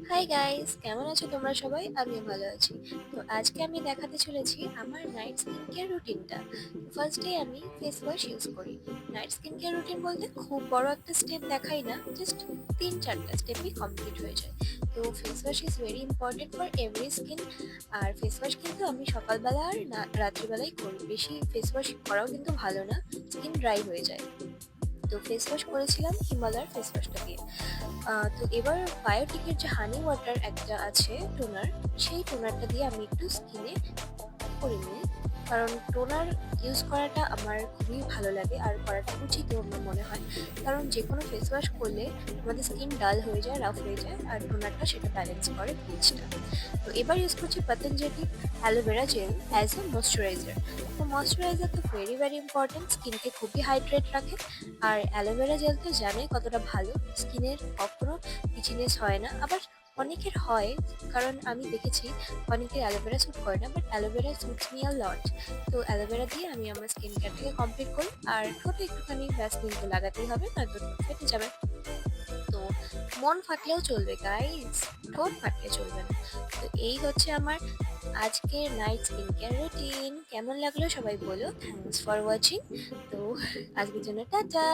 Hi guys, কেমন আছো তোমরা সবাই? আমিও ভালো আছি। তো আজকে আমি দেখাতে চলেছি আমার নাইট স্কিন কেয়ার রুটিনটা। ফার্স্টে আমি ফেস ওয়াশ ইউজ করি। নাইট স্কিন কেয়ার রুটিন বলতে খুব বড় একটা স্টেপ দেখাই না, জাস্ট 3-4টা স্টেপই কমপ্লিট হয়ে যায়। তো face wash is very important for every skin. আর ফেস ওয়াশ কিন্তু আমি সকালবেলা আর না রাত্রিবেলায় করি। বেশি ফেস ওয়াশ করাও কিন্তু ভালো না, স্কিন ড্রাই হয়ে যায়। তো ফেস ওয়াশ করেছিলাম হিমালয়ের ফেস ওয়াশটা দিয়ে। তো এবার বায়োটিকের যে হানি ওয়াটার একটা আছে টোনার, সেই টোনারটা দিয়ে আমি একটু স্কিনে করে নিই। কারণ টোনার ইউজ করাটা আমার খুবই ভালো লাগে আর করাটা উচিত আমার মনে হয়। কারণ যে কোনো ফেস ওয়াশ করলে আমাদের স্কিন ডাল হয়ে যায়, রাফ হয়ে যায়, আর টোনারটা সেটা ব্যালেন্স করে ব্লিচটা। তো এবার ইউজ করছি Patanjali aloe vera gel as a moisturiser. তো ময়শ্চারাইজার তো ভেরি ভেরি ইম্পর্টেন্ট, স্কিনকে খুবই হাইড্রেট রাখে। আর অ্যালোভেরা জেল তো জানোই কতটা ভালো, স্কিনের কখনো ইচিনেস হয় না। আবার অনেকের হয়, কারণ আমি দেখেছি অনেকের অ্যালোভেরা স্যুট করে না, but aloe vera suits me a lot. তো অ্যালোভেরা দিয়ে আমি আমার স্কিন কেয়ারটাকে কমপ্লিট করি। আর ঠোঁটে একটুখানি ভ্যাসলিন তো লাগাতেই হবে, নয়তো ঠোঁট ফেটে যাবে। তো মন ফাটলেও চলবে গাইস, ঠোঁট ফাটলে চলবে না। তো এই হচ্ছে আমার আজকের নাইট স্কিন কেয়ার রুটিন। কেমন লাগলো সবাই বলো। Thanks for watching. তো আজকের জন্য টাটা।